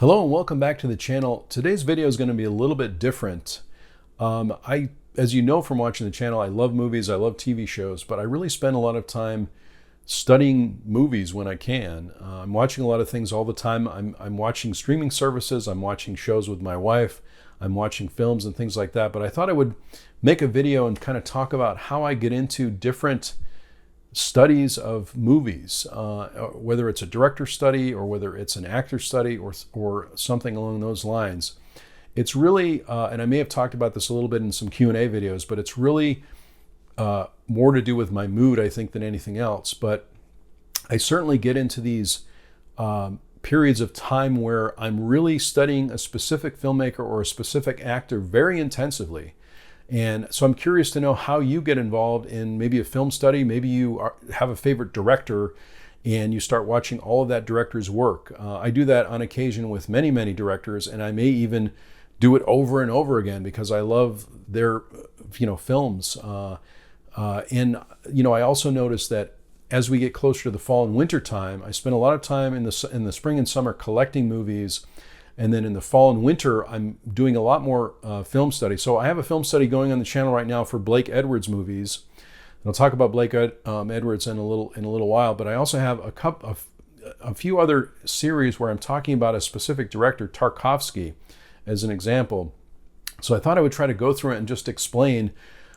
Hello and welcome back to the channel. Today's video is going to be a little bit different. As you know from watching the channel, I love movies, I love TV shows, but I really spend a lot of time studying movies when I can. I'm watching a lot of things all the time. I'm watching streaming services, I'm watching shows with my wife, I'm watching films and things like that, but I thought I would make a video and kind of talk about how I get into different studies of movies, whether it's a director study or whether it's an actor study or something along those lines. It's really, and I may have talked about this a little bit in some Q&A videos, but it's really more to do with my mood, I think, than anything else. But I certainly get into these periods of time where I'm really studying a specific filmmaker or a specific actor very intensively. And so I'm curious to know how you get involved in maybe a film study. Maybe you have a favorite director and you start watching all of that director's work. I do that on occasion with many, many directors, and I may even do it over and over again because I love their, films. And I also notice that as we get closer to the fall and winter time, I spend a lot of time in the spring and summer collecting movies. And then in the fall and winter, I'm doing a lot more film study. So I have a film study going on the channel right now for Blake Edwards movies. And I'll talk about Blake Edwards in a little while. But I also have a few other series where I'm talking about a specific director, Tarkovsky, as an example. So I thought I would try to go through it and just explain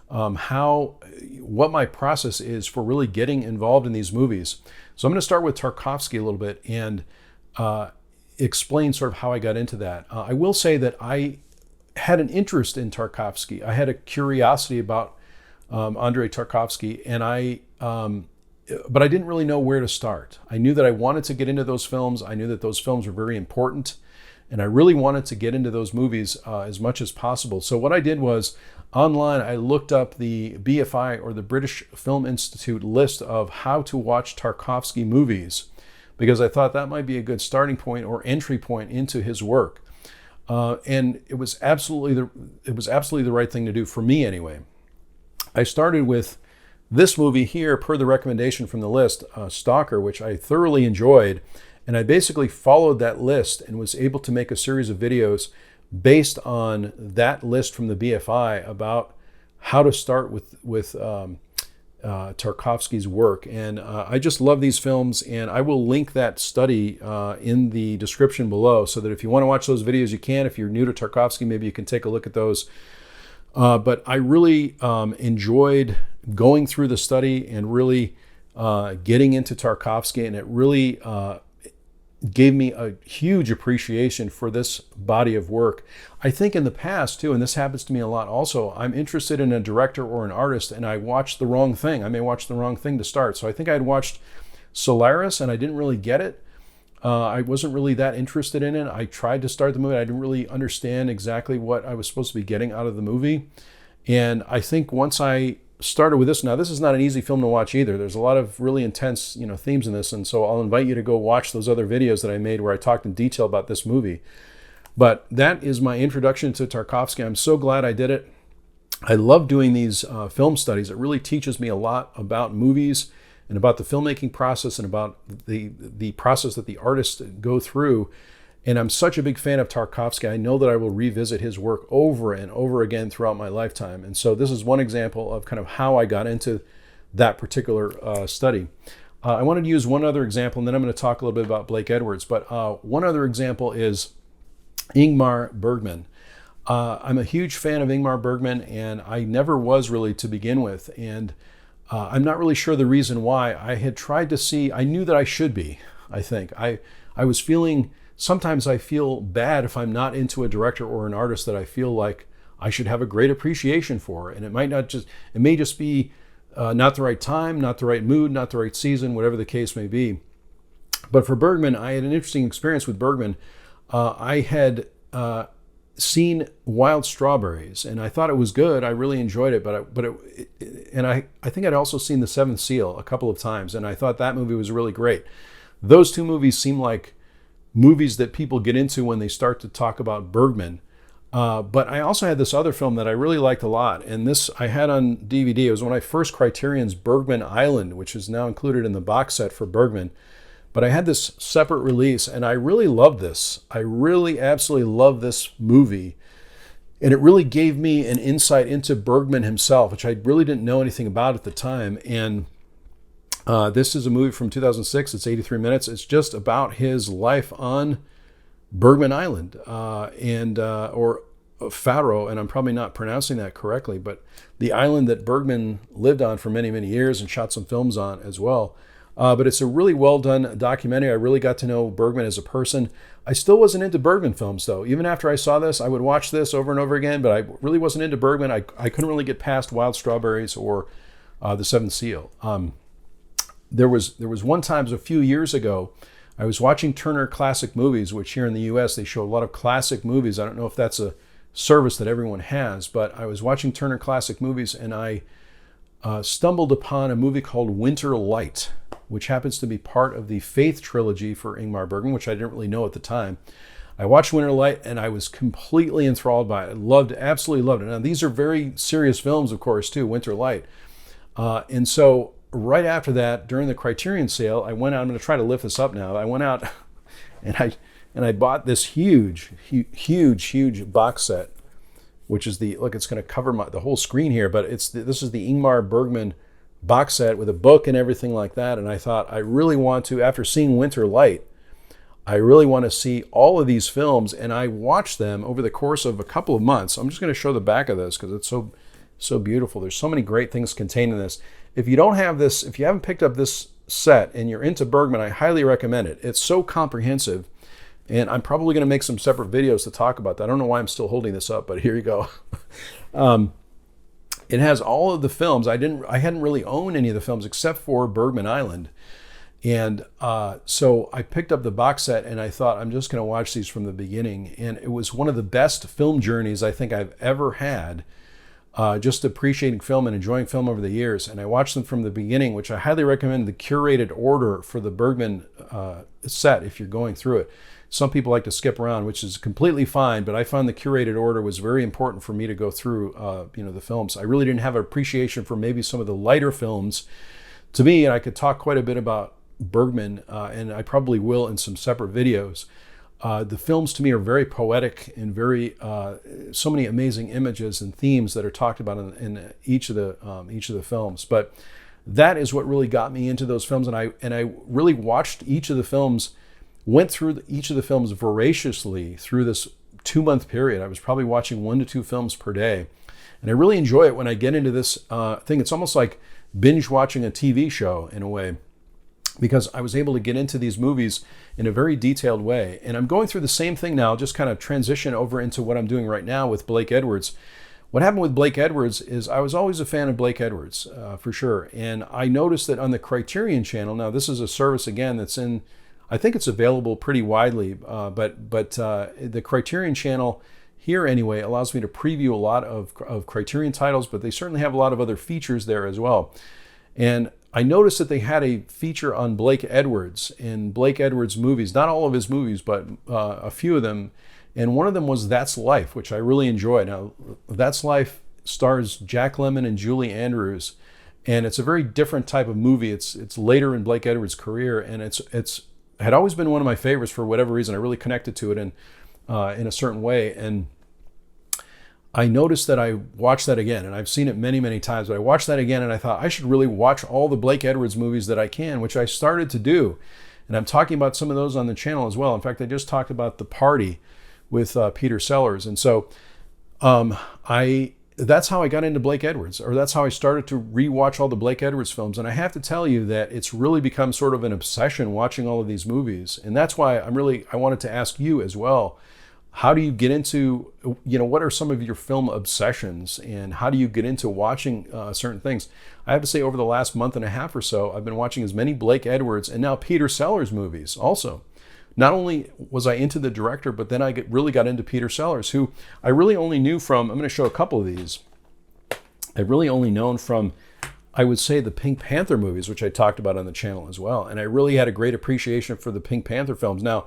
what my process is for really getting involved in these movies. So I'm going to start with Tarkovsky a little bit and explain sort of how I got into that. I will say that I had an interest in Tarkovsky. I had a curiosity about Andrei Tarkovsky, but I didn't really know where to start. I knew that I wanted to get into those films. I knew that those films were very important, and I really wanted to get into those movies as much as possible. So what I did was, online, I looked up the BFI, or the British Film Institute, list of how to watch Tarkovsky movies, because I thought that might be a good starting point or entry point into his work. And it was absolutely the right thing to do for me anyway. I started with this movie here, per the recommendation from the list, Stalker, which I thoroughly enjoyed. And I basically followed that list and was able to make a series of videos based on that list from the BFI about how to start with Tarkovsky's work. And I just love these films, and I will link that study in the description below so that if you want to watch those videos, you can. If you're new to Tarkovsky, maybe you can take a look at those. But I really enjoyed going through the study and really getting into Tarkovsky, and it really gave me a huge appreciation for this body of work. I think in the past too, and this happens to me a lot also, I'm interested in a director or an artist and I watch the wrong thing. I may watch the wrong thing to start. So I think I'd watched Solaris and I didn't really get it. I wasn't really that interested in it. I tried to start the movie. I didn't really understand exactly what I was supposed to be getting out of the movie. And I think once I started with this, now this is not an easy film to watch either. There's a lot of really intense, themes in this, and so I'll invite you to go watch those other videos that I made where I talked in detail about this movie. But that is my introduction to Tarkovsky. I'm so glad I did it. I love doing these film studies. It really teaches me a lot about movies and about the filmmaking process and about the process that the artists go through. And I'm such a big fan of Tarkovsky. I know that I will revisit his work over and over again throughout my lifetime. And so this is one example of kind of how I got into that particular study. I wanted to use one other example, and then I'm going to talk a little bit about Blake Edwards. But one other example is Ingmar Bergman. I'm a huge fan of Ingmar Bergman, and I never was really to begin with. And I'm not really sure the reason why. I had tried to see, I knew that I should be, I think. I was feeling... Sometimes I feel bad if I'm not into a director or an artist that I feel like I should have a great appreciation for. And it may just be not the right time, not the right mood, not the right season, whatever the case may be. But for Bergman, I had an interesting experience with Bergman. I had seen Wild Strawberries, and I thought it was good. I really enjoyed it, I think I'd also seen The Seventh Seal a couple of times, and I thought that movie was really great. Those two movies seem like movies that people get into when they start to talk about Bergman. But I also had this other film that I really liked a lot, and this I had on DVD. It was one of my first Criterion's Bergman Island, which is now included in the box set for Bergman. But I had this separate release, and I really loved this. I really absolutely love this movie. And it really gave me an insight into Bergman himself, which I really didn't know anything about at the time. And this is a movie from 2006. It's 83 minutes. It's just about his life on Bergman Island, or Faro, and I'm probably not pronouncing that correctly, but the island that Bergman lived on for many, many years and shot some films on as well. But it's a really well done documentary. I really got to know Bergman as a person. I still wasn't into Bergman films, though. Even after I saw this, I would watch this over and over again, but I really wasn't into Bergman. I couldn't really get past Wild Strawberries or The Seventh Seal. There was one time, it was a few years ago, I was watching Turner Classic Movies, which here in the U.S. they show a lot of classic movies. I don't know if that's a service that everyone has, but I was watching Turner Classic Movies, and I stumbled upon a movie called Winter Light, which happens to be part of the Faith trilogy for Ingmar Bergman, which I didn't really know at the time. I watched Winter Light, and I was completely enthralled by it. I absolutely loved it. Now, these are very serious films, of course, too, Winter Light. And so right after that, during the Criterion sale, I went out. I'm going to try to lift this up now. I went out and I bought this huge box set, which is it's going to cover the whole screen here, but this is the Ingmar Bergman box set with a book and everything like that. And I thought, I really want to, after seeing Winter Light, I really want to see all of these films, and I watched them over the course of a couple of months. I'm just going to show the back of this because it's so beautiful. There's so many great things contained in this. If you don't have this, if you haven't picked up this set and you're into Bergman, I highly recommend it. It's so comprehensive, and I'm probably going to make some separate videos to talk about that. I don't know why I'm still holding this up, but here you go. It has all of the films. I hadn't really owned any of the films except for Bergman Island. And so I picked up the box set, and I thought, I'm just going to watch these from the beginning. And it was one of the best film journeys I think I've ever had, just appreciating film and enjoying film over the years. And I watched them from the beginning, which I highly recommend the curated order for the Bergman set if you're going through it. Some people like to skip around, which is completely fine, but I found the curated order was very important for me to go through the films. I really didn't have an appreciation for maybe some of the lighter films. To me, and I could talk quite a bit about Bergman, and I probably will in some separate videos. The films to me are very poetic and very so many amazing images and themes that are talked about in each of the films. But that is what really got me into those films, and I really watched each of the films, went through each of the films voraciously through this 2-month period. I was probably watching 1 to 2 films per day, and I really enjoy it when I get into this thing. It's almost like binge watching a TV show in a way, because I was able to get into these movies in a very detailed way. And I'm going through the same thing now, just kind of transition over into what I'm doing right now with Blake Edwards. What happened with Blake Edwards is I was always a fan of Blake Edwards, for sure. And I noticed that on the Criterion channel, now this is a service, again, that's I think it's available pretty widely, but the Criterion channel here anyway allows me to preview a lot of Criterion titles, but they certainly have a lot of other features there as well. And I noticed that they had a feature on Blake Edwards and Blake Edwards movies, not all of his movies, but a few of them. And one of them was That's Life, which I really enjoyed. Now, That's Life stars Jack Lemmon and Julie Andrews, and it's a very different type of movie. It's later in Blake Edwards' career, and it had always been one of my favorites for whatever reason. I really connected to it in a certain way, and I noticed that I watched that again, and I've seen it many, many times, but I watched that again, and I thought I should really watch all the Blake Edwards movies that I can, which I started to do. And I'm talking about some of those on the channel as well. In fact, I just talked about The Party with Peter Sellers. And so that's how I got into Blake Edwards, or that's how I started to rewatch all the Blake Edwards films. And I have to tell you that it's really become sort of an obsession watching all of these movies. And that's why I wanted to ask you as well, how do you get into, what are some of your film obsessions, and how do you get into watching certain things? I have to say, over the last month and a half or so, I've been watching as many Blake Edwards and now Peter Sellers movies also. Not only was I into the director, but then I really got into Peter Sellers, who I really only knew from, I'm going to show a couple of these. I've really only known from, I would say, the Pink Panther movies, which I talked about on the channel as well. And I really had a great appreciation for the Pink Panther films. Now,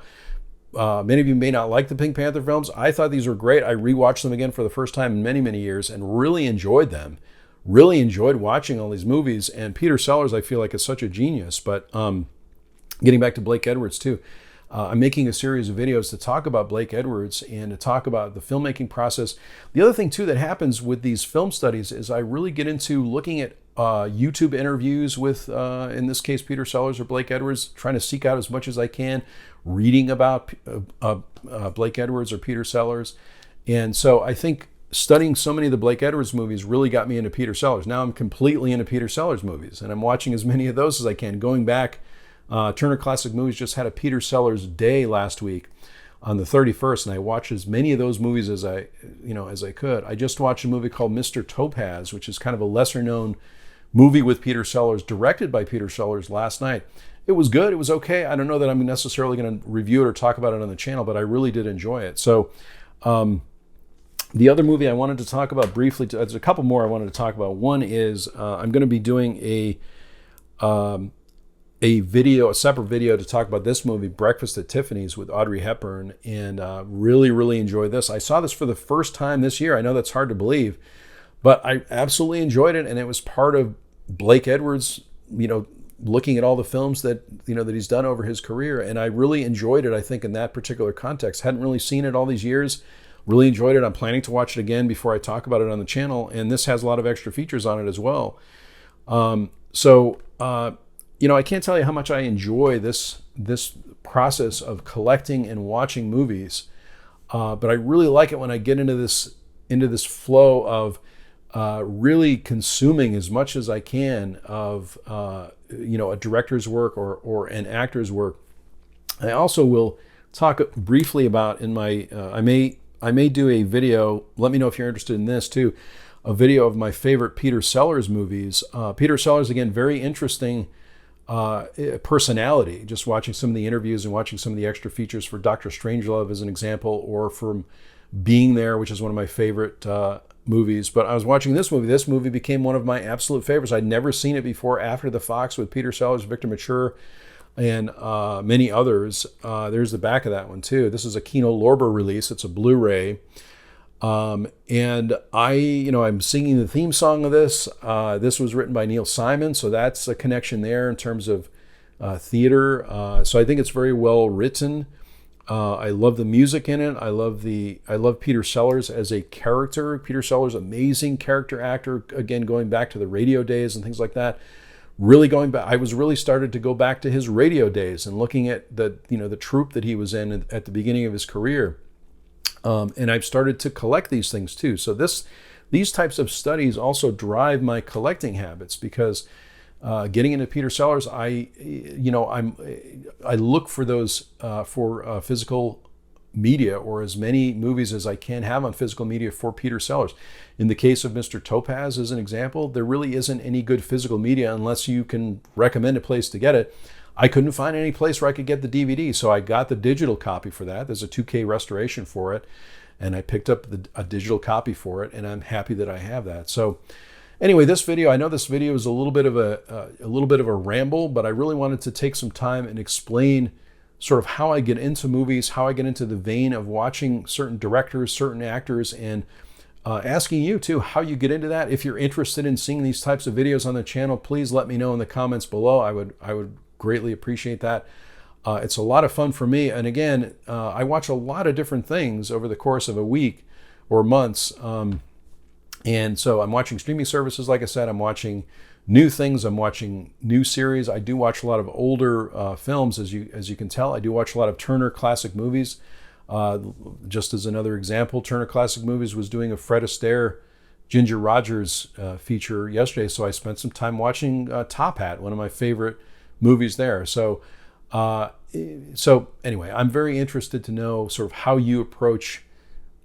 many of you may not like the Pink Panther films. I thought these were great. I rewatched them again for the first time in many, many years and really enjoyed them. Really enjoyed watching all these movies. And Peter Sellers, I feel like, is such a genius. But getting back to Blake Edwards too, I'm making a series of videos to talk about Blake Edwards and to talk about the filmmaking process. The other thing too that happens with these film studies is I really get into looking at YouTube interviews with, in this case, Peter Sellers or Blake Edwards, trying to seek out as much as I can, reading about Blake Edwards or Peter Sellers. And so I think studying so many of the Blake Edwards movies really got me into Peter Sellers. Now I'm completely into Peter Sellers movies, and I'm watching as many of those as I can. Going back, Turner Classic Movies just had a Peter Sellers Day last week on the 31st, and I watched as many of those movies as I could. I just watched a movie called Mr. Topaz, which is kind of a lesser-known movie with Peter Sellers, directed by Peter Sellers, last night. It was good. It was okay. I don't know that I'm necessarily going to review it or talk about it on the channel, but I really did enjoy it. So the other movie I wanted to talk about briefly, there's a couple more I wanted to talk about. One is I'm going to be doing a separate video to talk about this movie, Breakfast at Tiffany's, with Audrey Hepburn, and really, really enjoyed this. I saw this for the first time this year. I know that's hard to believe, but I absolutely enjoyed it, and it was part of Blake Edwards, looking at all the films that he's done over his career, and I really enjoyed it. I think in that particular context, hadn't really seen it all these years. Really enjoyed it. I'm planning to watch it again before I talk about it on the channel, and this has a lot of extra features on it as well. I can't tell you how much I enjoy this process of collecting and watching movies, but I really like it when I get into this flow of really consuming as much as I can of a director's work or an actor's work. I also will talk briefly about in my I may do a video. Let me know if you're interested in this too. A video of my favorite Peter Sellers movies. Peter Sellers, again, very interesting personality. Just watching some of the interviews and watching some of the extra features for Dr. Strangelove as an example, or from Being There, which is one of my favorite movies. But I was watching this movie. This movie became one of my absolute favorites. I'd never seen it before. After the Fox, with Peter Sellers, Victor Mature, and many others. There's the back of that one too. This is a Kino Lorber release. It's a Blu-ray. And I'm singing the theme song of this. This was written by Neil Simon, so that's a connection there in terms of theater. So I think it's very well written. I love the music in it. I love Peter Sellers as a character. Peter Sellers, amazing character actor. Again, going back to the radio days and things like that. Really going back, I was really started to go back to his radio days and looking at the troupe that he was in at the beginning of his career. And I've started to collect these things too. So these types of studies also drive my collecting habits, because getting into Peter Sellers, I look for those for physical media, or as many movies as I can have on physical media for Peter Sellers. In the case of Mr. Topaz, as an example, there really isn't any good physical media unless you can recommend a place to get it. I couldn't find any place where I could get the DVD, so I got the digital copy for that. There's a 2K restoration for it, and I picked up a digital copy for it, and I'm happy that I have that. So anyway, this video, I know this video is a little bit of a ramble, but I really wanted to take some time and explain sort of how I get into movies, how I get into the vein of watching certain directors, certain actors, and asking you too how you get into that. If you're interested in seeing these types of videos on the channel, please let me know in the comments below. I would greatly appreciate that. It's a lot of fun for me, and again, I watch a lot of different things over the course of a week or months, and so I'm watching streaming services. Like I said, I'm watching new things. I'm watching new series. I do watch a lot of older films, as you can tell. I do watch a lot of Turner Classic Movies. Just as another example, Turner Classic Movies was doing a Fred Astaire, Ginger Rogers feature yesterday, so I spent some time watching Top Hat, one of my favorite movies there. So anyway, I'm very interested to know sort of how you approach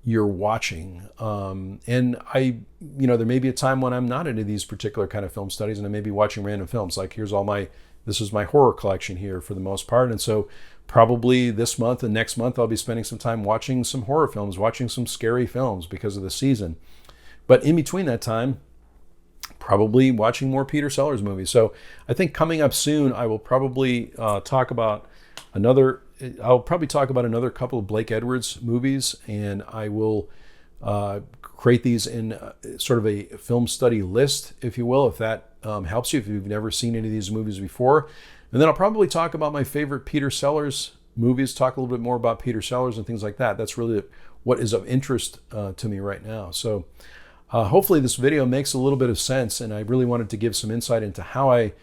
your watching. And there may be a time when I'm not into these particular kind of film studies, and I may be watching random films. Like this is my horror collection here for the most part. And so probably this month and next month, I'll be spending some time watching some horror films, watching some scary films because of the season. But in between that time, probably watching more Peter Sellers movies. So I think coming up soon, I will probably talk about another couple of Blake Edwards movies, and I will create these in sort of a film study list, if you will, if that helps you, if you've never seen any of these movies before. And then I'll probably talk about my favorite Peter Sellers movies, talk a little bit more about Peter Sellers and things like that. That's really what is of interest to me right now. So hopefully this video makes a little bit of sense, and I really wanted to give some insight into how I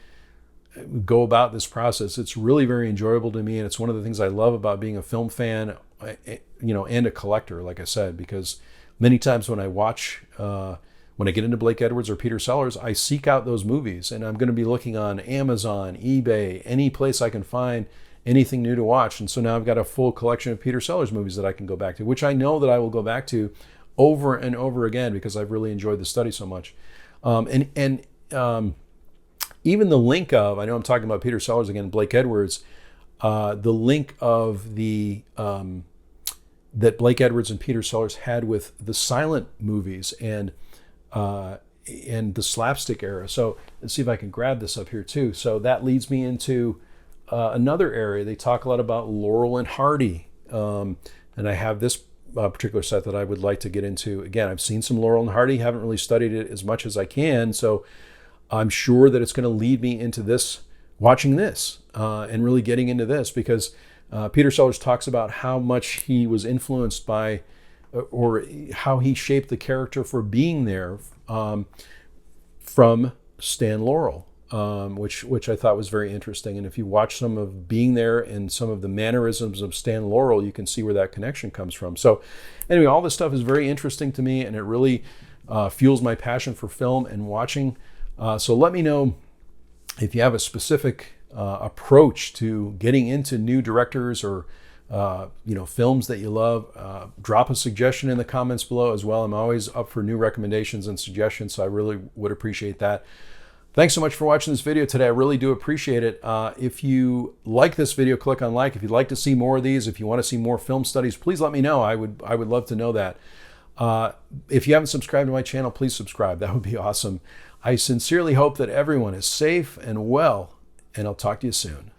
go about this process. It's really very enjoyable to me, and it's one of the things I love about being a film fan, and a collector, like I said, because many times when I watch, when I get into Blake Edwards or Peter Sellers, I seek out those movies, and I'm going to be looking on Amazon, eBay, any place I can find anything new to watch. And so now I've got a full collection of Peter Sellers movies that I can go back to, which I know that I will go back to over and over again because I've really enjoyed the study so much. Even the link of, I know I'm talking about Peter Sellers again, Blake Edwards, the link of that Blake Edwards and Peter Sellers had with the silent movies and the slapstick era. So let's see if I can grab this up here too. So that leads me into another area. They talk a lot about Laurel and Hardy, and I have this particular set that I would like to get into. Again, I've seen some Laurel and Hardy, haven't really studied it as much as I can, so I'm sure that it's going to lead me into this, watching this, and really getting into this, because Peter Sellers talks about how much he was influenced by, or how he shaped the character for Being There from Stan Laurel, which I thought was very interesting. And if you watch some of Being There and some of the mannerisms of Stan Laurel, you can see where that connection comes from. So anyway, all this stuff is very interesting to me, and it really fuels my passion for film and watching. So let me know if you have a specific approach to getting into new directors or films that you love. Drop a suggestion in the comments below as well. I'm always up for new recommendations and suggestions, so I really would appreciate that. Thanks so much for watching this video today. I really do appreciate it. If you like this video, click on like. If you'd like to see more of these, if you want to see more film studies, please let me know. I would love to know that. If you haven't subscribed to my channel, please subscribe. That would be awesome. I sincerely hope that everyone is safe and well, and I'll talk to you soon.